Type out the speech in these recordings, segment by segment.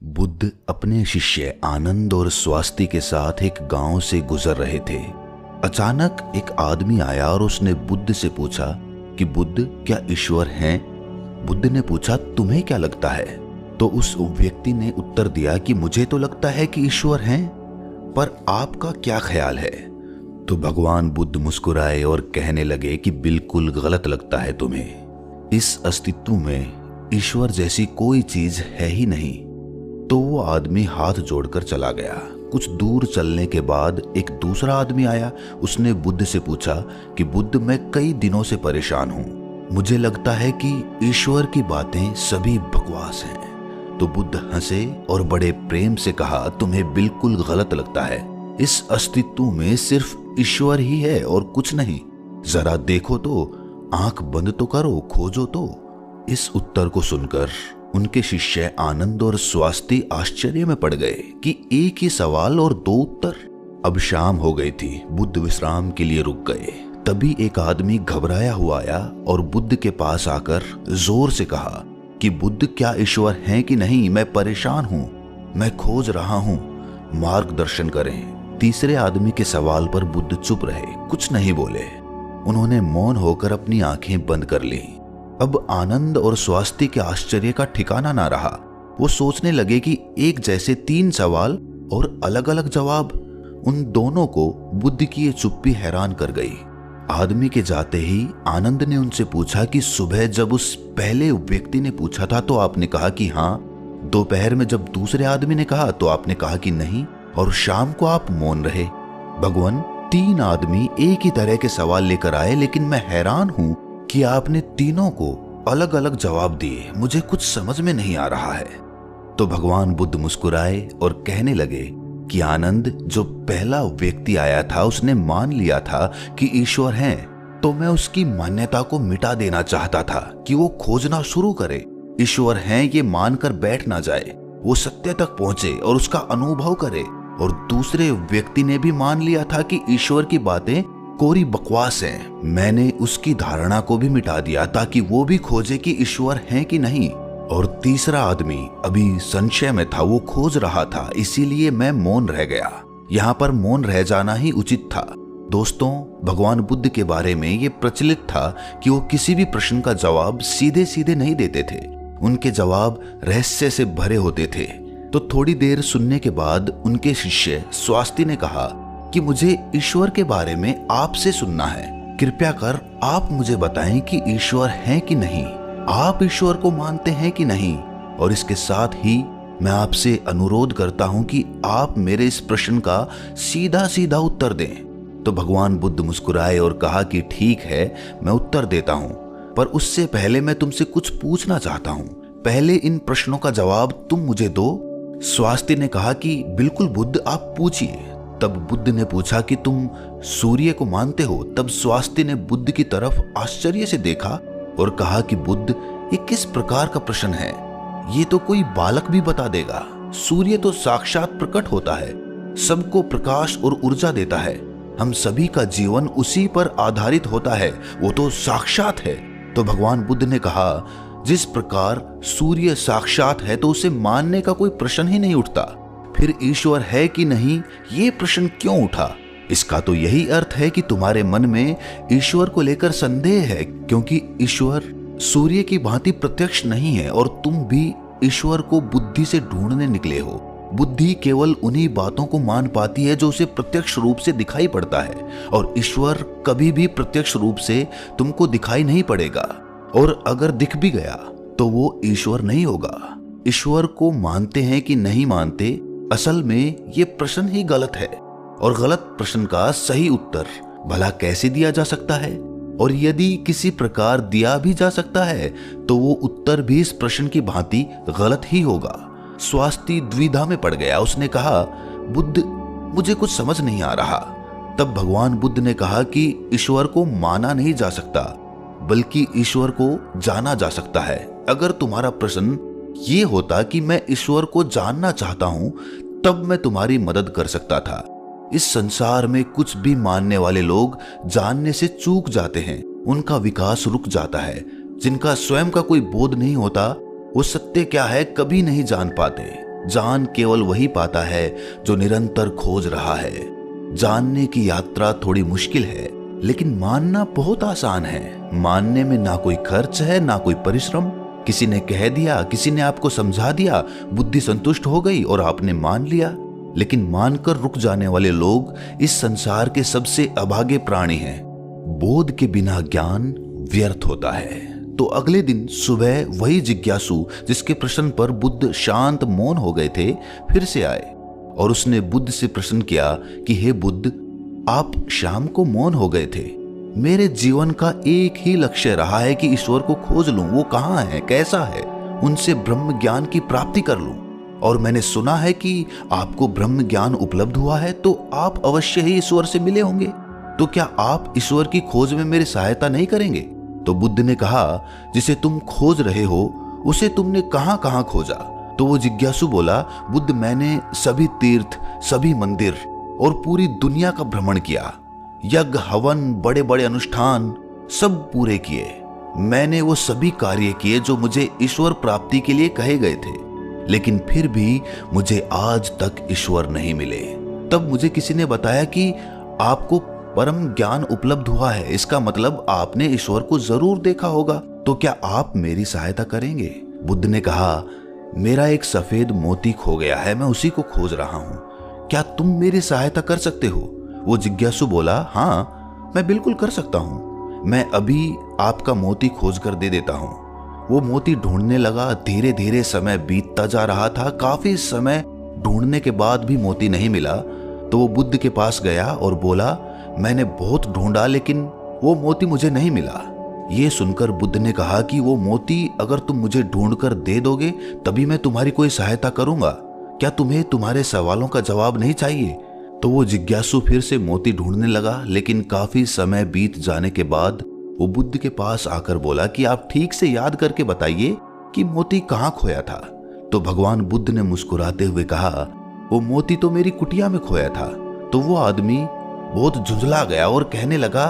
बुद्ध अपने शिष्य आनंद और स्वास्थ्य के साथ एक गांव से गुजर रहे थे। अचानक एक आदमी आया और उसने बुद्ध से पूछा कि बुद्ध, क्या ईश्वर हैं? बुद्ध ने पूछा, तुम्हें क्या लगता है? तो उस व्यक्ति ने उत्तर दिया कि मुझे तो लगता है कि ईश्वर हैं, पर आपका क्या ख्याल है? तो भगवान बुद्ध मुस्कुराए और कहने लगे कि बिल्कुल गलत लगता है तुम्हें। इस अस्तित्व में ईश्वर जैसी कोई चीज है ही नहीं। तो वो आदमी हाथ जोड़कर चला गया। कुछ दूर चलने के बाद एक दूसरा आदमी आया। उसने बुद्ध से पूछा कि बुद्ध, मैं कई दिनों से परेशान हूं। मुझे लगता है कि ईश्वर की बातें सभी बकवास हैं। तो बुद्ध हंसे और बड़े प्रेम से कहा, तुम्हें बिल्कुल गलत लगता है। इस अस्तित्व में सिर्फ ईश्वर ही है और कुछ नहीं। जरा देखो तो, आंख बंद तो करो, खोजो तो। इस उत्तर को सुनकर उनके शिष्य आनंद और स्वास्थ्य आश्चर्य में पड़ गए कि एक ही सवाल और दो उत्तर। अब शाम हो गई थी। बुद्ध विश्राम के लिए रुक गए। तभी एक आदमी घबराया हुआ आया और बुद्ध के पास आकर जोर से कहा कि बुद्ध, क्या ईश्वर हैं कि नहीं? मैं परेशान हूं, मैं खोज रहा हूं, मार्गदर्शन करें। तीसरे आदमी के सवाल पर बुद्ध चुप रहे, कुछ नहीं बोले। उन्होंने मौन होकर अपनी आंखें बंद कर ली। अब आनंद और स्वास्थ्य के आश्चर्य का ठिकाना ना रहा। वो सोचने लगे कि एक जैसे तीन सवाल और अलग अलग जवाब। उन दोनों को बुद्ध की ये चुप्पी हैरान कर गई। आदमी के जाते ही आनंद ने उनसे पूछा कि सुबह जब उस पहले व्यक्ति ने पूछा था तो आपने कहा कि हाँ, दोपहर में जब दूसरे आदमी ने कहा तो आपने कहा कि नहीं, और शाम को आप मौन रहे। भगवान, तीन आदमी एक ही तरह के सवाल लेकर आए, लेकिन मैं हैरान हूं कि आपने तीनों को अलग अलग जवाब दिए। मुझे कुछ समझ में नहीं आ रहा है। तो भगवान बुद्ध मुस्कुराए और कहने लगे कि आनंद, जो पहला व्यक्ति आया था उसने मान लिया था कि ईश्वर हैं, तो मैं उसकी मान्यता को मिटा देना चाहता था कि वो खोजना शुरू करे। ईश्वर हैं ये मानकर बैठ ना जाए, वो सत्य तक पहुंचे और उसका अनुभव करे। और दूसरे व्यक्ति ने भी मान लिया था कि ईश्वर की बातें कोरी बकवास हैं। मैंने उसकी धारणा को भी मिटा दिया ताकि वो भी खोजे कि ईश्वर हैं कि नहीं। और तीसरा आदमी अभी संशय में था, वो खोज रहा था, इसीलिए मैं मौन रह गया। यहाँ पर मौन रह जाना ही उचित था। दोस्तों, भगवान बुद्ध के बारे में ये प्रचलित था कि वो किसी भी प्रश्न का जवाब सीधे सीधे नहीं देते थे। उनके जवाब रहस्य से भरे होते थे। तो थोड़ी देर सुनने के बाद उनके शिष्य स्वास्थ्य ने कहा कि मुझे ईश्वर के बारे में आपसे सुनना है। कृपया कर आप मुझे बताएं कि ईश्वर हैं कि नहीं। आप ईश्वर को मानते हैं कि नहीं? और इसके साथ ही मैं आपसे अनुरोध करता हूं कि आप मेरे इस प्रश्न का सीधा सीधा उत्तर दें। तो भगवान बुद्ध मुस्कुराए और कहा कि ठीक है, मैं उत्तर देता हूं, पर उससे पहले मैं तुमसे कुछ पूछना चाहता हूं। पहले इन प्रश्नों का जवाब तुम मुझे दो। स्वास्थ्य ने कहा कि बिल्कुल बुद्ध, आप पूछिए। तब बुद्ध ने पूछा कि तुम सूर्य को मानते हो? तब स्वास्थ्य ने बुद्ध की तरफ आश्चर्य से देखा और कहा कि बुद्ध, ये किस प्रकार का प्रश्न है? ये तो कोई बालक भी बता देगा। सूर्य तो साक्षात प्रकट होता है, सबको प्रकाश और ऊर्जा देता है। हम सभी का जीवन उसी पर आधारित होता है, वो तो साक्षात है। तो भगवान बुद्ध ने कहा, जिस प्रकार सूर्य साक्षात है तो उसे मानने का कोई प्रश्न ही नहीं उठता। फिर ईश्वर है कि नहीं, ये प्रश्न क्यों उठा? इसका तो यही अर्थ है कि तुम्हारे मन में ईश्वर को लेकर संदेह है, क्योंकि ईश्वर सूर्य की भांति प्रत्यक्ष नहीं है और तुम भी ईश्वर को बुद्धि से ढूंढने निकले हो। बुद्धि केवल उन्हीं बातों को मान पाती है जो उसे प्रत्यक्ष रूप से दिखाई पड़ता है, और ईश्वर कभी भी प्रत्यक्ष रूप से तुमको दिखाई नहीं पड़ेगा। और अगर दिख भी गया तो वो ईश्वर नहीं होगा। ईश्वर को मानते हैं कि नहीं मानते, असल में ये प्रश्न ही गलत है। और गलत प्रश्न का सही उत्तर भला कैसे दिया जा सकता है? और यदि किसी प्रकार दिया भी जा सकता है तो वो उत्तर भी इस प्रश्न की भांति गलत ही होगा। स्वास्थ्य द्विधा में पड़ गया। उसने कहा, बुद्ध, मुझे कुछ समझ नहीं आ रहा। तब भगवान बुद्ध ने कहा कि ईश्वर को माना नहीं जा सकता, बल्कि ईश्वर को जाना जा सकता है। अगर तुम्हारा प्रश्न ये होता कि मैं ईश्वर को जानना चाहता हूं, तब मैं तुम्हारी मदद कर सकता था। इस संसार में कुछ भी मानने वाले लोग जानने से चूक जाते हैं, उनका विकास रुक जाता है। जिनका स्वयं का कोई बोध नहीं होता, वो सत्य क्या है कभी नहीं जान पाते। जान केवल वही पाता है जो निरंतर खोज रहा है। जानने की यात्रा थोड़ी मुश्किल है, लेकिन मानना बहुत आसान है। मानने में ना कोई खर्च है, ना कोई परिश्रम। किसी ने कह दिया, किसी ने आपको समझा दिया, बुद्धि संतुष्ट हो गई और आपने मान लिया। लेकिन मानकर रुक जाने वाले लोग इस संसार के सबसे अभागे प्राणी हैं। बोध के बिना ज्ञान व्यर्थ होता है। तो अगले दिन सुबह वही जिज्ञासु जिसके प्रश्न पर बुद्ध शांत मौन हो गए थे फिर से आए और उसने बुद्ध से प्रश्न किया कि हे बुद्ध, आप शाम को मौन हो गए थे। मेरे जीवन का एक ही लक्ष्य रहा है कि ईश्वर को खोज लूं, वो कहाँ है, कैसा है, उनसे ब्रह्म ज्ञान की प्राप्ति कर लूं। और मैंने सुना है कि आपको ब्रह्म ज्ञान उपलब्ध हुआ है, तो आप अवश्य ही ईश्वर से मिले होंगे। तो क्या आप ईश्वर की खोज में मेरी सहायता नहीं करेंगे? तो बुद्ध ने कहा, जिसे तुम खोज रहे हो उसे तुमने कहां कहां खोजा? तो वो जिज्ञासु बोला, बुद्ध, मैंने सभी तीर्थ, सभी मंदिर और पूरी दुनिया का भ्रमण किया। यज्ञ, हवन, बड़े बड़े अनुष्ठान सब पूरे किए। मैंने वो सभी कार्य किए जो मुझे ईश्वर प्राप्ति के लिए कहे गए थे, लेकिन फिर भी मुझे आज तक ईश्वर नहीं मिले। तब मुझे किसी ने बताया कि आपको परम ज्ञान उपलब्ध हुआ है, इसका मतलब आपने ईश्वर को जरूर देखा होगा। तो क्या आप मेरी सहायता करेंगे? बुद्ध ने कहा, मेरा एक सफेद मोती खो गया है, मैं उसी को खोज रहा हूं। क्या तुम मेरी सहायता कर सकते हो? वो जिज्ञासु बोला, हाँ, मैं बिल्कुल कर सकता हूं। मैं अभी आपका मोती खोज कर दे देता हूं। वो मोती ढूंढने लगा। धीरे धीरे समय बीतता जा रहा था। काफी समय ढूंढने के बाद भी मोती नहीं मिला। तो वो बुद्ध के पास गया और बोला, मैंने बहुत ढूंढा लेकिन वो मोती मुझे नहीं मिला। ये सुनकर बुद्ध ने कहा कि वो मोती अगर तुम मुझे ढूंढकर दे दोगे तभी मैं तुम्हारी कोई सहायता करूंगा। क्या तुम्हें तुम्हारे सवालों का जवाब नहीं चाहिए? तो वो जिज्ञासु फिर से मोती ढूंढने लगा, लेकिन काफी समय बीत जाने के बाद वो बुद्ध के पास आकर बोला कि आप ठीक से याद करके बताइए कि मोती कहाँ खोया था। तो भगवान बुद्ध ने मुस्कुराते हुए कहा, वो मोती तो मेरी कुटिया में खोया था। तो वो आदमी बहुत झुंझला गया और कहने लगा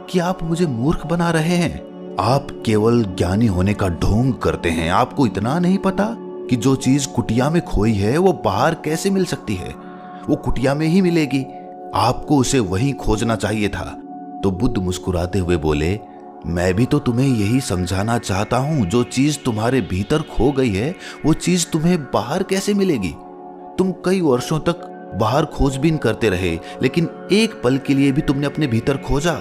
कि आप मुझे मूर्ख बना रहे हैं। आप केवल ज्ञानी होने का ढोंग करते हैं। आपको इतना नहीं पता कि जो चीज कुटिया में खोई है वो बाहर कैसे मिल सकती है? वो कुटिया में ही मिलेगी। आपको उसे वहीं खोजना चाहिए था। तो बुद्ध मुस्कुराते हुए बोले, मैं भी तो तुम्हें यही समझाना चाहता हूं। जो चीज तुम्हारे भीतर खो गई है वो चीज तुम्हें बाहर कैसे मिलेगी? तुम कई वर्षों तक बाहर खोजबीन करते रहे, लेकिन एक पल के लिए भी तुमने अपने भीतर खोजा?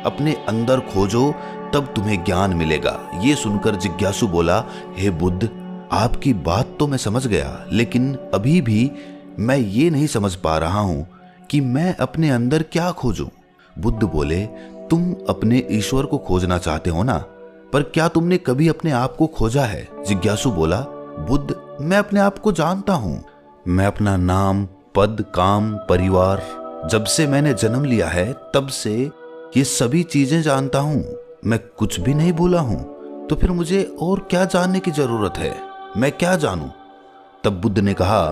अपने अंदर खोजो, तब तुम्हें ज्ञान मिलेगा। ये सुनकर जिज्ञासु बोला, हे बुद्ध, आपकी बात तो मैं समझ गया, लेकिन अभी भी मैं ये नहीं समझ पा रहा हूं कि मैं अपने अंदर क्या खोजूं। बुद्ध बोले, तुम अपने ईश्वर को खोजना चाहते हो ना, पर क्या तुमने कभी अपने आप को खोजा है? जिज्ञासु बोला, बुद्ध, मैं अपने आप को जानता हूं। मैं अपना नाम, पद, काम, परिवार, जब से मैंने जन्म लिया है तब से ये सभी चीजें जानता हूं। मैं कुछ भी नहीं भूला हूं। तो फिर मुझे और क्या जानने की जरूरत है? मैं क्या जानूं? तब बुद्ध ने कहा,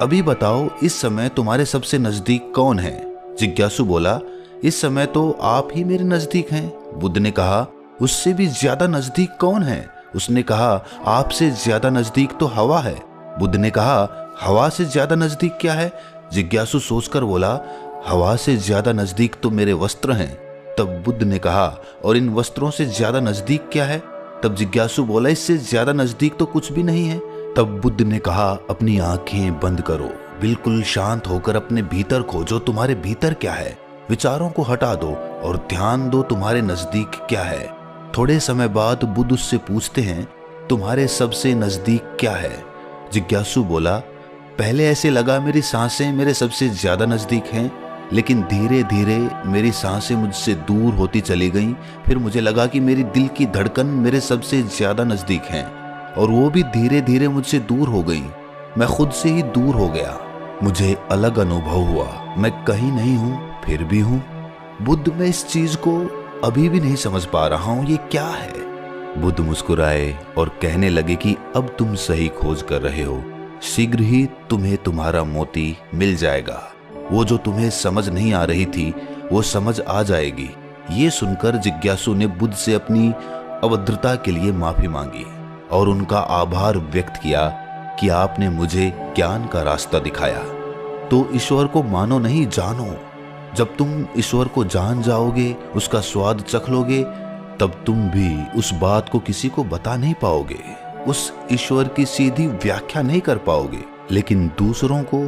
अभी बताओ, इस समय तुम्हारे सबसे नजदीक कौन है? जिज्ञासु बोला, इस समय तो आप ही मेरे नजदीक हैं। बुद्ध ने कहा, उससे भी ज्यादा नजदीक कौन है? उसने कहा, आपसे ज्यादा नजदीक तो हवा है। बुद्ध ने कहा, हवा से ज्यादा नजदीक क्या है? जिज्ञासु सोचकर बोला, हवा से ज्यादा नजदीक तो मेरे वस्त्र हैं। तब बुद्ध ने कहा, और इन वस्त्रों से ज्यादा नजदीक क्या है? तब जिज्ञासु बोला, इससे ज्यादा नजदीक तो कुछ भी नहीं है। तब बुद्ध ने कहा, अपनी आंखें बंद करो, बिल्कुल शांत होकर अपने भीतर खोजो, तुम्हारे भीतर क्या है। विचारों को हटा दो और ध्यान दो, तुम्हारे नजदीक क्या है। थोड़े समय बाद बुद्ध उससे पूछते हैं, तुम्हारे सबसे नजदीक क्या है? जिज्ञासु बोला, पहले ऐसे लगा मेरी सांसें मेरे सबसे ज्यादा नजदीक हैं, लेकिन धीरे धीरे मेरी सांसें मुझसे दूर होती चली गईं। फिर मुझे लगा कि मेरी दिल की धड़कन मेरे सबसे ज्यादा नजदीक हैं, और वो भी धीरे धीरे मुझसे दूर हो गई। मैं खुद से ही दूर हो गया। मुझे अलग अनुभव हुआ, मैं कहीं नहीं हूं फिर भी हूं। बुद्ध, मैं इस चीज को अभी भी नहीं समझ पा रहा हूं, ये क्या है? बुद्ध मुस्कुराए और कहने लगे कि अब तुम सही खोज कर रहे हो। शीघ्र ही तुम्हें तुम्हारा मोती मिल जाएगा। वो जो तुम्हें समझ नहीं आ रही थी वो समझ आ जाएगी। ये सुनकर जिज्ञासु ने बुद्ध से अपनी अभद्रता के लिए माफी मांगी और उनका आभार व्यक्त किया कि आपने मुझे ज्ञान का रास्ता दिखाया। तो ईश्वर को मानो नहीं, जानो। जब तुम ईश्वर को जान जाओगे, उसका स्वाद चख लोगे, तब तुम भी उस बात को किसी को बता नहीं पाओगे, उस ईश्वर की सीधी व्याख्या नहीं कर पाओगे, लेकिन दूसरों को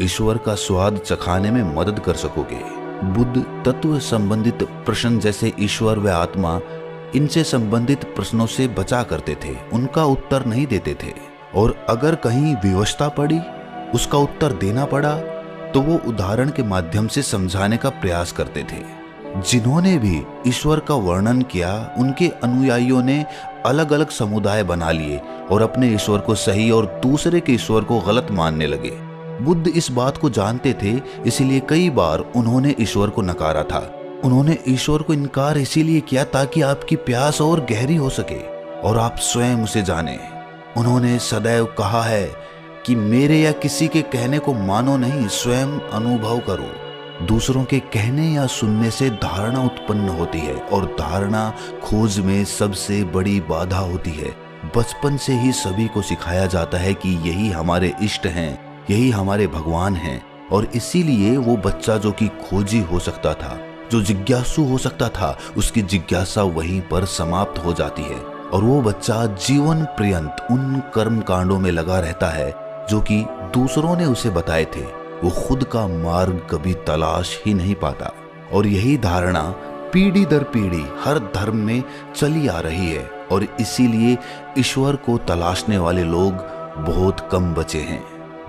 ईश्वर का स्वाद चखाने में मदद कर सकोगे। बुद्ध तत्व संबंधित प्रश्न जैसे ईश्वर व आत्मा, इनसे संबंधित प्रश्नों से बचा करते थे, उनका उत्तर नहीं देते थे। और अगर कहीं विवशता पड़ी, उसका उत्तर देना पड़ा, तो वो उदाहरण के माध्यम से समझाने का प्रयास करते थे। जिन्होंने भी ईश्वर का वर्णन किया, उनके अनुयायियों ने अलग अलग समुदाय बना लिए और अपने ईश्वर को सही और दूसरे के ईश्वर को गलत मानने लगे। बुद्ध इस बात को जानते थे, इसलिए कई बार उन्होंने ईश्वर को नकारा था। उन्होंने ईश्वर को इनकार इसीलिए किया ताकि आपकी प्यास और गहरी हो सके और आप स्वयं उसे जाने। उन्होंने सदैव कहा है कि मेरे या किसी के कहने को मानो नहीं, स्वयं अनुभव करो। दूसरों के कहने या सुनने से धारणा उत्पन्न होती है और धारणा खोज में सबसे बड़ी बाधा होती है। बचपन से ही सभी को सिखाया जाता है कि यही हमारे इष्ट हैं, यही हमारे भगवान हैं, और इसीलिए वो बच्चा जो कि खोजी हो सकता था, जो जिज्ञासु हो सकता था, उसकी जिज्ञासा वहीं पर समाप्त हो जाती है और वो बच्चा जीवन पर्यंत उन कर्म कांडों में लगा रहता है जो कि दूसरों ने उसे बताए थे। वो खुद का मार्ग कभी तलाश ही नहीं पाता। और यही धारणा पीढ़ी दर पीढ़ी हर धर्म में चली आ रही है और इसीलिए ईश्वर को तलाशने वाले लोग बहुत कम बचे हैं।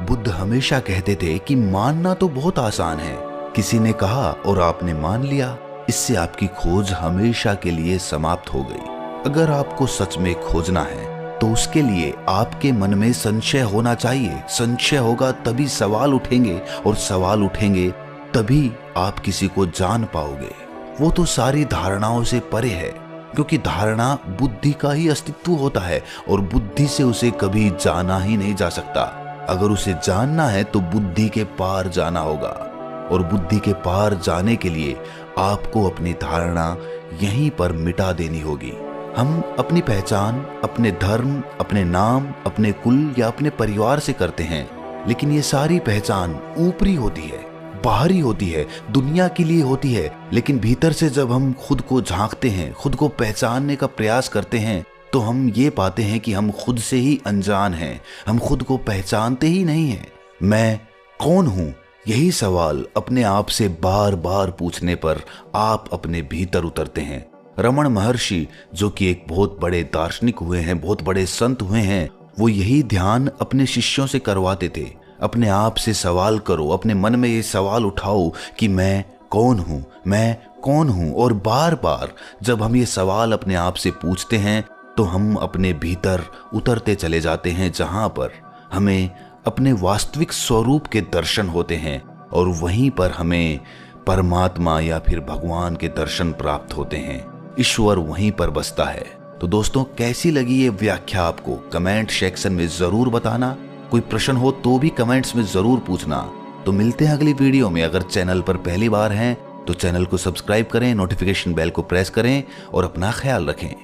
बुद्ध हमेशा कहते थे कि मानना तो बहुत आसान है, किसी ने कहा और आपने मान लिया, इससे आपकी खोज हमेशा के लिए समाप्त हो गई। अगर आपको सच में खोजना है तो उसके लिए आपके मन में संशय होना चाहिए। संशय होगा तभी सवाल उठेंगे और सवाल उठेंगे तभी आप किसी को जान पाओगे। वो तो सारी धारणाओं से परे है, क्योंकि धारणा बुद्धि का ही अस्तित्व होता है और बुद्धि से उसे कभी जाना ही नहीं जा सकता। अगर उसे जानना है तो बुद्धि के पार जाना होगा और बुद्धि के पार जाने के लिए आपको अपनी धारणा यहीं पर मिटा देनी होगी। हम अपनी पहचान अपने धर्म, अपने नाम, अपने कुल या अपने परिवार से करते हैं, लेकिन ये सारी पहचान ऊपरी होती है, बाहरी होती है, दुनिया के लिए होती है। लेकिन भीतर से जब हम खुद को झांकते हैं, खुद को पहचानने का प्रयास करते हैं, तो हम ये पाते हैं कि हम खुद से ही अनजान हैं, हम खुद को पहचानते ही नहीं हैं। मैं कौन हूँ? यही सवाल अपने आप से बार बार पूछने पर आप अपने भीतर उतरते हैं। रमण महर्षि, जो कि एक बहुत बड़े दार्शनिक हुए हैं, बहुत बड़े संत हुए हैं, वो यही ध्यान अपने शिष्यों से करवाते थे। अपने आप से सवाल करो, अपने मन में ये सवाल उठाओ कि मैं कौन हूँ, मैं कौन हूँ। और बार बार जब हम ये सवाल अपने आप से पूछते हैं तो हम अपने भीतर उतरते चले जाते हैं, जहाँ पर हमें अपने वास्तविक स्वरूप के दर्शन होते हैं और वहीं पर हमें परमात्मा या फिर भगवान के दर्शन प्राप्त होते हैं। ईश्वर वहीं पर बसता है। तो दोस्तों, कैसी लगी ये व्याख्या आपको? कमेंट सेक्शन में जरूर बताना। कोई प्रश्न हो तो भी कमेंट्स में जरूर पूछना। तो मिलते हैं अगली वीडियो में। अगर चैनल पर पहली बार हैं तो चैनल को सब्सक्राइब करें, नोटिफिकेशन बेल को प्रेस करें और अपना ख्याल रखें।